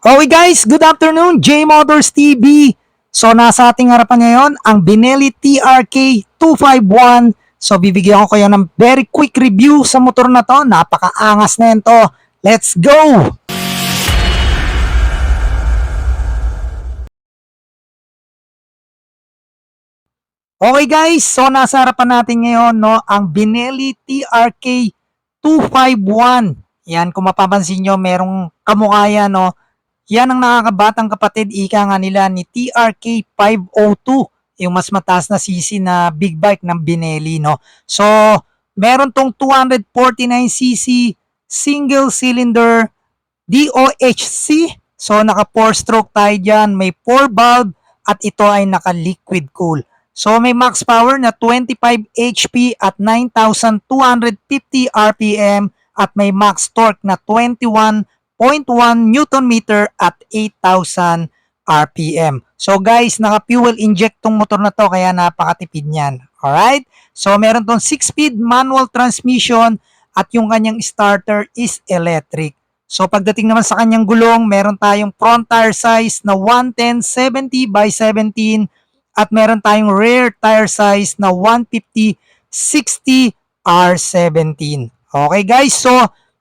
Okay guys, good afternoon, J Motors TV. So nasa ating harapan ngayon ang Benelli TRK 251. So bibigyan ko kayo ng very quick review sa motor na to. Napakaangas na yan to. Let's go! Okay guys, so nasa harapan natin ngayon ang Benelli TRK 251. Yan, kung mapapansin nyo, merong kamukha yan, yan ang nakakabatang kapatid, ika nga nila ni TRK 502, yung mas mataas na cc na big bike ng Benelli, So, meron tong 249cc single cylinder DOHC. So, naka 4-stroke tayo dyan, may 4 valve at ito ay naka liquid cool. So, may max power na 25 HP at 9,250 RPM at may max torque na 21.1 Newton meter at 8,000 RPM. So guys, naka-fuel inject tong motor na to kaya napakatipid niyan. Alright? So meron tong 6-speed manual transmission at yung kanyang starter is electric. So pagdating naman sa kanyang gulong, meron tayong front tire size na 110/70 by 17 at meron tayong rear tire size na 150/60 R17. Okay guys, so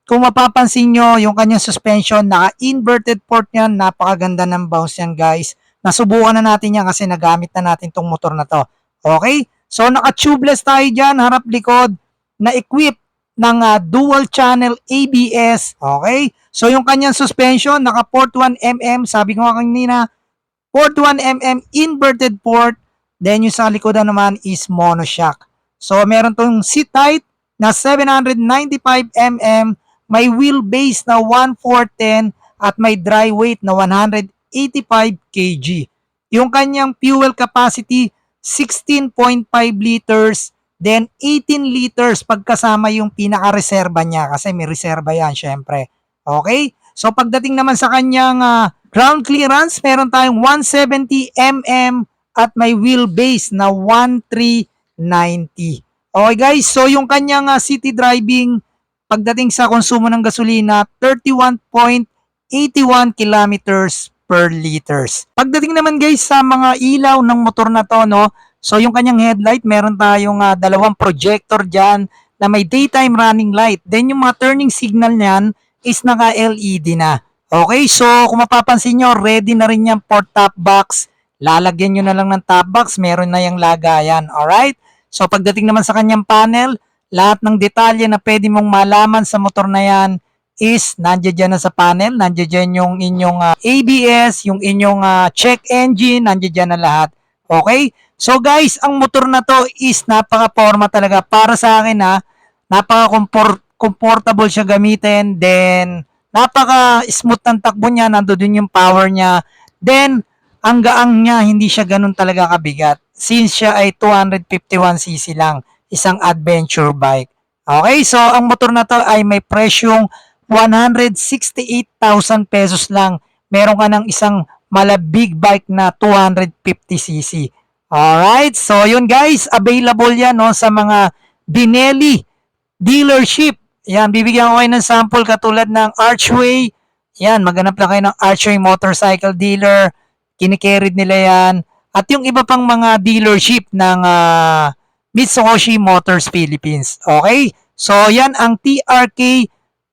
kung mapapansin nyo, yung kanyang suspension, naka-inverted port yan. Napakaganda ng bounce yan guys. Nasubukan na natin yan kasi nagamit na natin tong motor na to. Okay? So naka-tubeless tayo dyan, harap likod, na equip ng dual channel ABS. Okay? So yung kanyang suspension, naka 41mm, sabi ko nga kanina, 41mm inverted port. Then yung sa likodan naman is monoshock. So meron tong seat height na 795mm, may wheelbase na 1410 at may dry weight na 185 kg. Yung kanyang fuel capacity 16.5 liters, then 18 liters pagkasama yung pinaka-reserva niya kasi may reserva yan syempre. Okay? So pagdating naman sa kanyang ground clearance, meron tayong 170mm at may wheelbase na 1390. Okay guys, so yung kanyang city driving pagdating sa konsumo ng gasolina, 31.81 kilometers per liters. Pagdating naman guys sa mga ilaw ng motor na to, so yung kanyang headlight, meron tayong dalawang projector dyan na may daytime running light. Then yung mga turning signal niyan is naka-LED na. Okay, so kung mapapansin nyo, ready na rin yan for top box. Lalagyan nyo na lang ng top box, meron na yung lagayan. Alright? So pagdating naman sa kanyang panel, lahat ng detalye na pwede mong malaman sa motor na yan is nandiyan dyan na sa panel. Nandiyan dyan yung inyong ABS, yung inyong check engine, nandiyan dyan na lahat. Okay? So guys, ang motor na to is napaka-forma talaga. Para sa akin napaka-comfortable siya gamitin. Then, napaka-smooth ng takbo niya. Nandoon yung power niya. Then, ang gaang niya, hindi siya ganun talaga kabigat. Since siya ay 251cc lang, isang adventure bike. Okay, so ang motor na to ay may presyong 168,000 pesos lang. Meron ka ng isang big bike na 250cc. Alright, so yun guys, available yan sa mga Benelli dealership. Yan, bibigyan ko kayo ng sample katulad ng Archway. Yan, maghanap lang kayo ng Archway motorcycle dealer. Kinikerrid nila yan. At yung iba pang mga dealership ng Mitsubishi Motors Philippines. Okay? So, yan ang TRK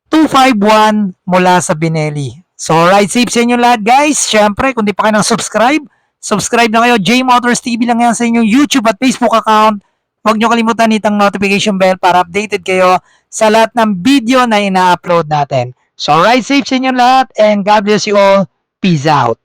251 mula sa Benelli. So, ride safe sa inyo lahat guys. Siyempre, kung di pa kayo subscribe na kayo. J Motors TV lang yan sa inyong YouTube at Facebook account. Huwag nyo kalimutan itang notification bell para updated kayo sa lahat ng video na ina-upload natin. So, ride safe sa inyo lahat and God bless you all. Peace out.